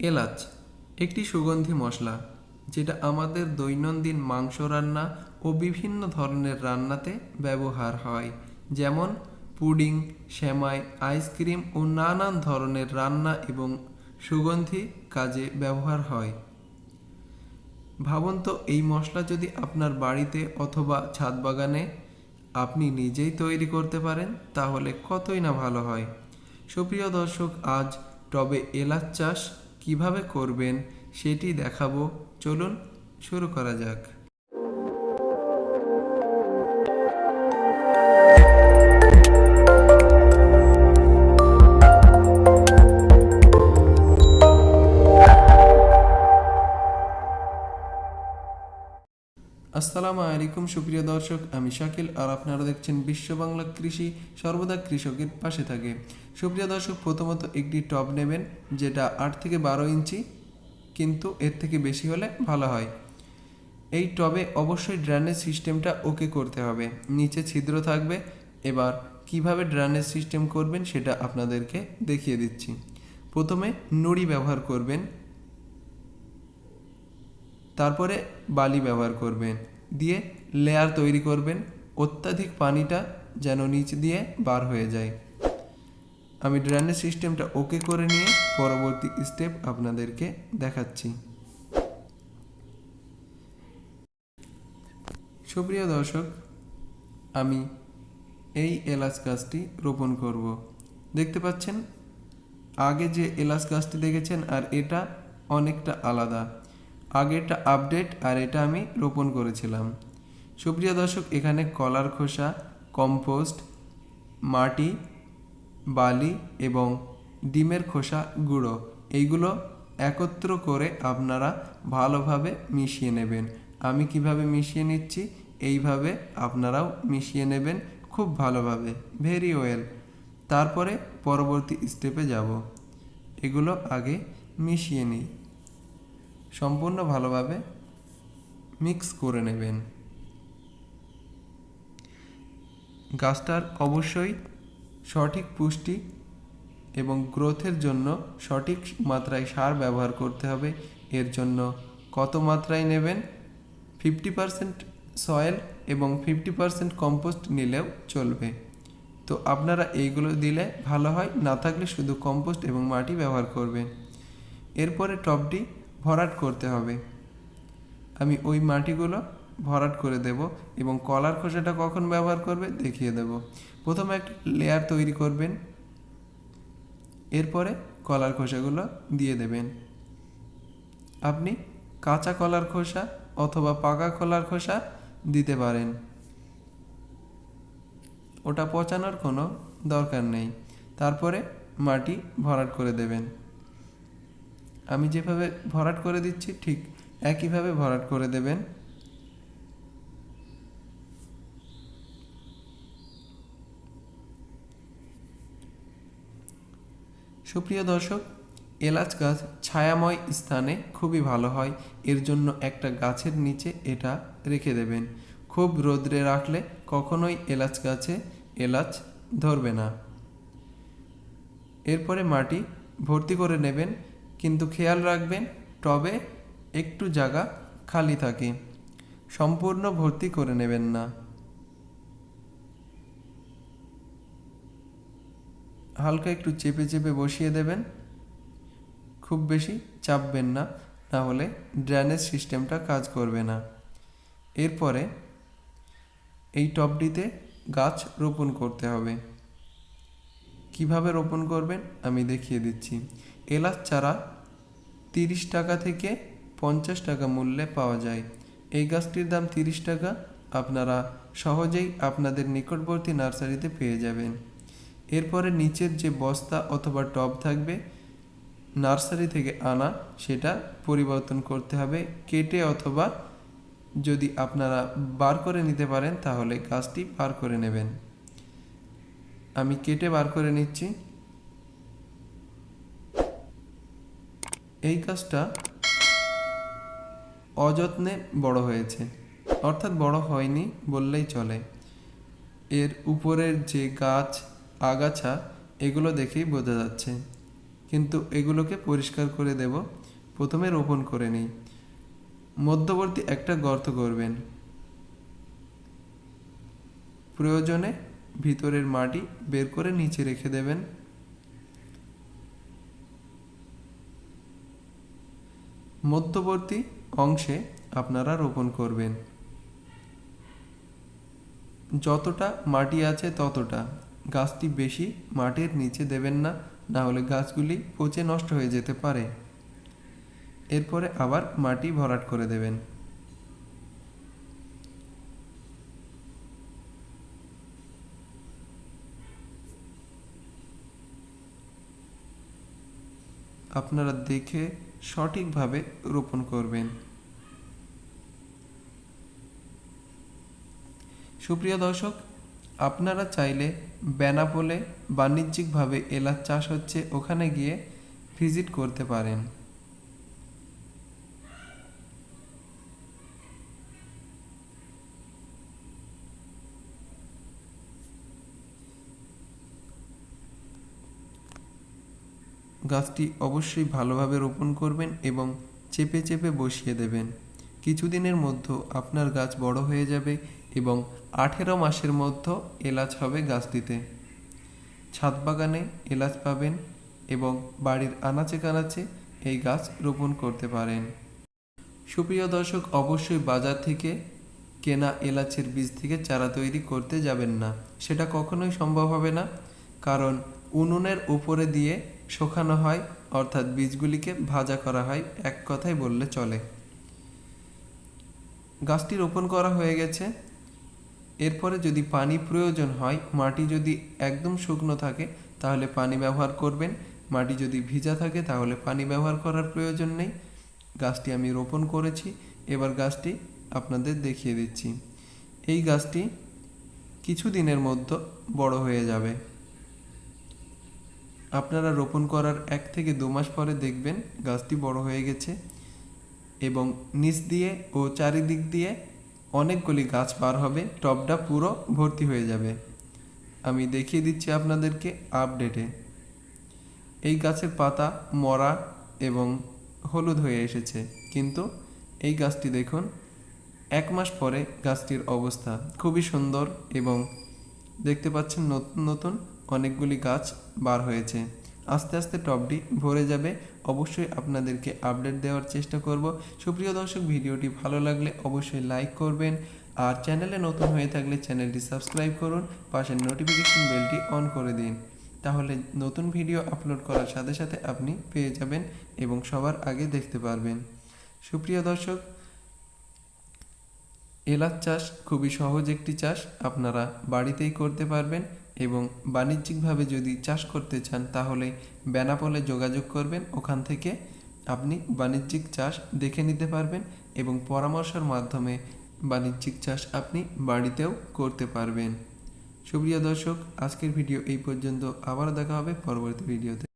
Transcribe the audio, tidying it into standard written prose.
এলাচ একটি সুগন্ধি মশলা, যেটা আমাদের দৈনন্দিন মাংস রান্না ও বিভিন্ন ধরনের রান্নাতে ব্যবহার হয়, যেমন পুডিং, সেমাই, আইসক্রিম ও নানান ধরনের রান্না এবং সুগন্ধি কাজে ব্যবহার হয়। ভাবুন তো, এই মশলা যদি আপনার বাড়িতে অথবা ছাদ বাগানে আপনি নিজেই তৈরি করতে পারেন, তাহলে কতই না ভালো হয়। সুপ্রিয় দর্শক, আজ টবে এলাচ চাষ কিভাবে করবেন সেটি দেখাবো। চলুন শুরু করা যাক। আসসালামু আলাইকুম সুপ্রিয় দর্শক, আমি শাকিল আর আপনারা দেখছেন বিশ্ব বাংলা কৃষি, সর্বদা কৃষকের পাশে থাকে। সুপ্রিয় দর্শক, প্রথমত একটি টব নেবেন যেটা 8 থেকে 12 ইঞ্চি, কিন্তু এর থেকে বেশি হলে ভালো হয়। এই টবে অবশ্যই ড্রেনেজ সিস্টেমটা ওকে করতে হবে, নিচে ছিদ্র থাকবে। এবার কিভাবে ড্রেনেজ সিস্টেম করবেন সেটা আপনাদেরকে দেখিয়ে দিচ্ছি। প্রথমে নুড়ি ব্যবহার করবেন, তারপরে বালি ব্যবহার করবেন, দিয়ে লেয়ার তৈরি করবেন। অত্যাধিক পানিটা যেন নিচ দিয়ে বার হয়ে যায়। আমি ড্রেনেজ সিস্টেমটা ওকে করে নিয়ে পরবর্তী স্টেপ আপনাদেরকে দেখাচ্ছি। সুপ্রিয় দর্শক, আমি এই এলাচ গাছটি রোপণ করব। দেখতে পাচ্ছেন, আগে যে এলাচ গাছটি দেখেছেন আর এটা অনেকটা আলাদা। আগেরটা আপডেট আর এটা আমি রোপণ করেছিলাম। সুপ্রিয় দর্শক, এখানে কলার খোসা, কম্পোস্ট, মাটি, বালি এবং ডিমের খোসা গুঁড়ো, এইগুলো একত্র করে আপনারা ভালোভাবে মিশিয়ে নেবেন। আমি কিভাবে মিশিয়ে নিচ্ছি, এইভাবে আপনারাও মিশিয়ে নেবেন খুব ভালোভাবে, ভেরি ওয়েল। তারপরে পরবর্তী স্টেপে যাব। এগুলো আগে মিশিয়ে নিই, সম্পূর্ণ ভালোভাবে মিক্স করে নেবেন। গাছটার অবশ্যই সঠিক পুষ্টি এবং গ্রোথের জন্য সঠিক মাত্রায় সার ব্যবহার করতে হবে। এর জন্য কত মাত্রায় নেবেন, 50% সয়েল এবং 50% কম্পোস্ট নিলেও চলবে। তো আপনারা এইগুলো দিলে ভালো হয়, না থাকলে শুধু কম্পোস্ট এবং মাটি ব্যবহার করবেন। এরপরে টবটি ভরাট করতে হবে। আমি ওই মাটিগুলো ভরাট করে দেব এবং কলার খোসাটা কখন ব্যবহার করবে দেখিয়ে দেব। প্রথমে একটা লেয়ার তৈরি করবেন, এরপরে কলার খোসাগুলো দিয়ে দেবেন। আপনি কাঁচা কলার খোসা অথবা পাকা কলার খোসা দিতে পারেন, ওটা পচানোর কোনো দরকার নেই। তারপরে মাটি ভরাট করে দেবেন। আমি যেভাবে ভরাট করে দিচ্ছি ঠিক একইভাবে ভরাট করে দেবেন। সুপ্রিয় দর্শক, এলাচ গাছ ছায়াময় স্থানে খুবই ভালো হয়। এর জন্য একটা গাছের নিচে এটা রেখে দেবেন। খুব রোদ্রে রাখলে কখনোই এলাচ গাছে এলাচ ধরবে না। এরপরে মাটি ভর্তি করে নেবেন, কিন্তু খেয়াল রাখবেন টবে একটু জায়গা খালি থাকে, সম্পূর্ণ ভর্তি করে নেবেন না। হালকা একটু চেপে চেপে বসিয়ে দেবেন, খুব বেশি চাপবেন না, তাহলে ড্রেনেজ সিস্টেমটা কাজ করবে না। এরপরে এই টবটিতে গাছ রোপণ করতে হবে। কিভাবে রোপণ করবেন আমি দেখিয়ে দিচ্ছি। এলাচ চারা 30 টাকা থেকে 50 টাকা মূল্যে পাওয়া যায়। এই গাছটির দাম 30 টাকা, আপনারা সহজেই আপনাদের নিকটবর্তী নার্সারিতে পেয়ে যাবেন। এরপরে নিচের যে বস্তা অথবা টব থাকবে নার্সারি থেকে আনা, সেটা পরিবর্তন করতে হবে কেটে, অথবা যদি আপনারা বার করে নিতে পারেন তাহলে গাছটি বার করে নেবেন। আমি কেটে বার করে নিচ্ছি। এই গাছটা অযত্নে বড় হয়েছে, অর্থাৎ বড় হয়নি বললেই চলে। এর উপরের যে গাছ, আগাছা, এগুলো দেখেই বোঝা যাচ্ছে। কিন্তু এগুলোকে পরিষ্কার করে দেব। প্রথমে রোপণ করে নিই। মধ্যবর্তী একটা গর্ত করবেন। প্রয়োজনে ভিতরের মাটি বের করে নিচে রেখে দেবেন। মধ্যবর্তী অংশে আপনারা রোপণ করবেন। যতটা মাটি আছে ততটা, গাছটি বেশি মাটির নিচে দেবেন না, না হলে গাছগুলি পচে নষ্ট হয়ে যেতে পারে। এরপরে আবার মাটি ভরাট করে দেবেন। আপনারা দেখে সঠিকভাবে রোপণ করবেন। সুপ্রিয় দর্শক, আপনারা চাইলে বেনাপোলে বাণিজ্যিকভাবে এলাচ চাষ হচ্ছে ওখানে গিয়ে ভিজিট করতে পারেন। গাছটি অবশ্যই ভালোভাবে রোপণ করবেন এবং চেপে চেপে বসিয়ে দেবেন। কিছুদিনের মধ্যে আপনার গাছ বড় হয়ে যাবে এবং 18 মাসের মধ্যে এলাচ হবে গাছটিতে। ছাদ বাগানে এলাচ পাবেন এবং বাড়ির আনাচে কানাচে এই গাছ রোপণ করতে পারেন। সুপ্রিয় দর্শক, অবশ্যই বাজার থেকে কেনা এলাচের বীজ থেকে চারা তৈরি করতে যাবেন না। সেটা কখনোই সম্ভব হবে না, কারণ উনুনের উপরে দিয়ে শুকানো হয়, অর্থাৎ বীজগুলিকে ভাজা করা হয়, এক কথায় বললে চলে। গাছটি রোপণ করা হয়ে গেছে। এরপরে যদি পানি প্রয়োজন হয়, মাটি যদি একদম শুকনো থাকে তাহলে পানি ব্যবহার করবেন। মাটি যদি ভিজা থাকে তাহলে পানি ব্যবহার করার প্রয়োজন নেই। গাছটি আমি রোপণ করেছি, এবার গাছটি আপনাদের দেখিয়ে দিচ্ছি। এই গাছটি কিছু দিনের মধ্যে বড় হয়ে যাবে। আপনারা রোপণ করার 1 থেকে 2 মাস পরে দেখবেন গাছটি বড় হয়ে গেছে এবং নিচ দিয়ে ও চারিদিক দিয়ে অনেকগুলি গাছ বার হবে, টবটা পুরো ভর্তি হয়ে যাবে। আমি দেখিয়ে দিচ্ছি আপনাদেরকে আপডেটে। এই গাছের পাতা মরা এবং হলুদ হয়ে এসেছে, কিন্তু এই গাছটি দেখুন 1 মাস পরে গাছটির অবস্থা খুবই সুন্দর এবং দেখতে পাচ্ছেন নতুন নতুন অনেকগুলি গাছ বার হয়েছে। আস্তে আস্তে টবটি ভরে যাবে। অবশ্যই আপনাদেরকে আপডেট দেওয়ার চেষ্টা করব। সুপ্রিয় দর্শক, ভিডিওটি ভালো লাগলে অবশ্যই লাইক করবেন, আর চ্যানেলে নতুন হয়ে থাকলে চ্যানেলটি সাবস্ক্রাইব করুন, পাশের নোটিফিকেশন বেলটি অন করে দিন। তাহলে নতুন ভিডিও আপলোড করার সাথে সাথে আপনি পেয়ে যাবেন এবং সবার আগে দেখতে পারবেন। সুপ্রিয় দর্শক, এলাচ চাষ খুবই সহজ একটি চাষ, আপনারা বাড়িতেই করতে পারবেন এবং বাণিজ্যিকভাবে যদি চাষ করতে চান তাহলে বেনাপোলে যোগাযোগ করবেন। ওখান থেকে আপনি বাণিজ্যিক চাষ দেখে নিতে পারবেন এবং পরামর্শের মাধ্যমে বাণিজ্যিক চাষ আপনি বাড়িতেও করতে পারবেন। সুপ্রিয় দর্শক, আজকের ভিডিও এই পর্যন্ত। আবার দেখা হবে পরবর্তী ভিডিওতে।